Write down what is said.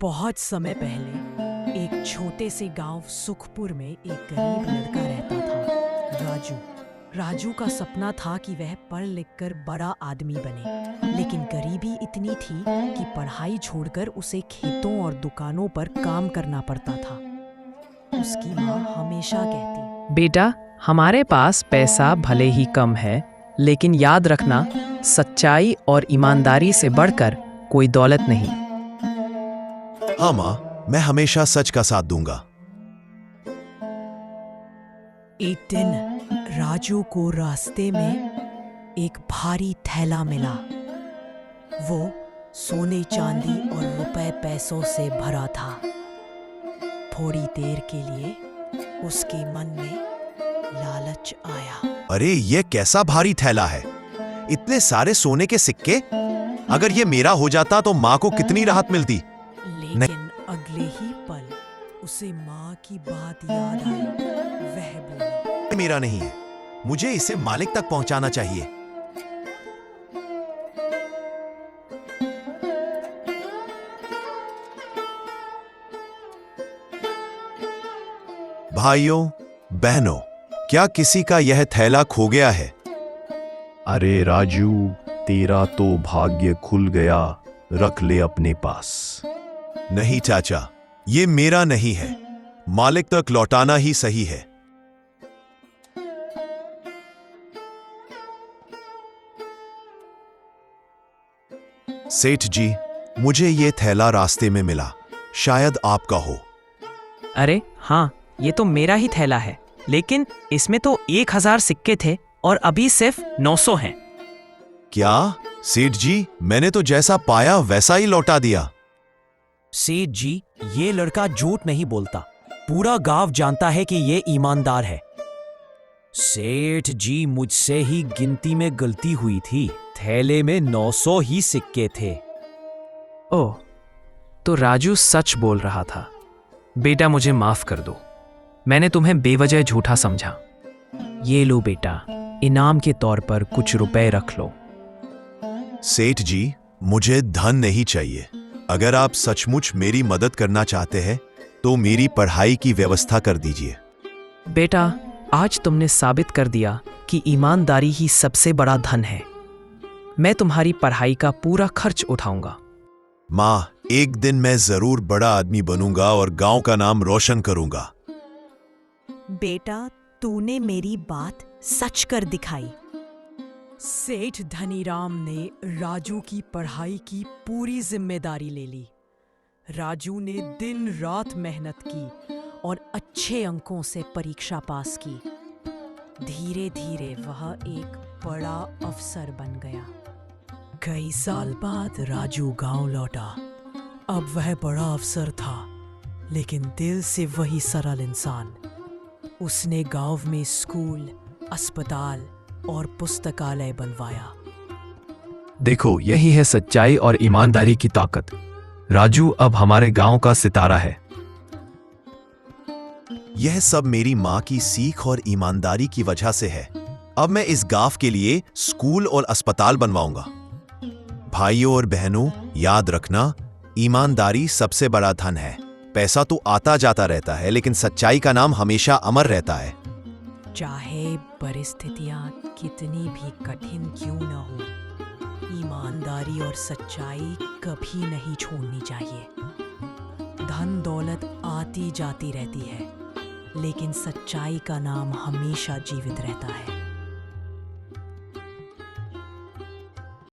बहुत समय पहले एक छोटे से गांव सुखपुर में एक गरीब लड़का रहता था, राजू। राजू का सपना था कि वह पढ़ लिख कर बड़ा आदमी बने, लेकिन गरीबी इतनी थी कि पढ़ाई छोड़कर उसे खेतों और दुकानों पर काम करना पड़ता था। उसकी माँ हमेशा कहती, बेटा, हमारे पास पैसा भले ही कम है, लेकिन याद रखना, सच्चाई और ईमानदारी से बढ़कर कोई दौलत नहीं। हाँ माँ, मैं हमेशा सच का साथ दूंगा। एक दिन राजू को रास्ते में एक भारी थैला मिला। वो सोने चांदी और रुपए पैसों से भरा था। थोड़ी देर के लिए उसके मन में लालच आया। अरे ये कैसा भारी थैला है, इतने सारे सोने के सिक्के। अगर ये मेरा हो जाता तो माँ को कितनी राहत मिलती। लेकिन अगले ही पल उसे माँ की बात याद आई। वह बोला, मेरा नहीं है, मुझे इसे मालिक तक पहुंचाना चाहिए। भाइयों बहनों, क्या किसी का यह थैला खो गया है? अरे राजू, तेरा तो भाग्य खुल गया, रख ले अपने पास। नहीं चाचा, ये मेरा नहीं है, मालिक तक लौटाना ही सही है। सेठ जी, मुझे ये थैला रास्ते में मिला, शायद आपका हो। अरे हाँ, ये तो मेरा ही थैला है, लेकिन इसमें तो 1000 सिक्के थे और अभी सिर्फ 900 हैं। क्या सेठ जी, मैंने तो जैसा पाया वैसा ही लौटा दिया। सेठ जी, ये लड़का झूठ नहीं बोलता, पूरा गांव जानता है कि ये ईमानदार है। सेठ जी, मुझसे ही गिनती में गलती हुई थी, थैले में 900 ही सिक्के थे। ओह, तो राजू सच बोल रहा था। बेटा, मुझे माफ कर दो, मैंने तुम्हें बेवजह झूठा समझा। ये लो बेटा, इनाम के तौर पर कुछ रुपए रख लो। सेठ जी, मुझे धन नहीं चाहिए। अगर आप सचमुच मेरी मदद करना चाहते हैं तो मेरी पढ़ाई की व्यवस्था कर दीजिए। बेटा, आज तुमने साबित कर दिया कि ईमानदारी ही सबसे बड़ा धन है। मैं तुम्हारी पढ़ाई का पूरा खर्च उठाऊंगा। माँ, एक दिन मैं जरूर बड़ा आदमी बनूंगा और गांव का नाम रोशन करूंगा। बेटा, तूने मेरी बात सच कर दिखाई। सेठ धनीराम ने राजू की पढ़ाई की पूरी जिम्मेदारी ले ली। राजू ने दिन रात मेहनत की और अच्छे अंकों से परीक्षा पास की। धीरे धीरे वह एक बड़ा अफसर बन गया। कई साल बाद राजू गांव लौटा। अब वह बड़ा अफसर था, लेकिन दिल से वही सरल इंसान। उसने गांव में स्कूल, अस्पताल और पुस्तकालय बनवाया। देखो, यही है सच्चाई और ईमानदारी की ताकत। राजू अब हमारे गांव का सितारा है। यह सब मेरी माँ की सीख और ईमानदारी की वजह से है। अब मैं इस गांव के लिए स्कूल और अस्पताल बनवाऊंगा। भाइयों और बहनों, याद रखना, ईमानदारी सबसे बड़ा धन है। पैसा तो आता जाता रहता है, लेकिन सच्चाई का नाम हमेशा अमर रहता है। चाहे परिस्थितियां कितनी भी कठिन क्यों न हो, ईमानदारी और सच्चाई कभी नहीं छोड़नी चाहिए। धन दौलत आती जाती रहती है, लेकिन सच्चाई का नाम हमेशा जीवित रहता है।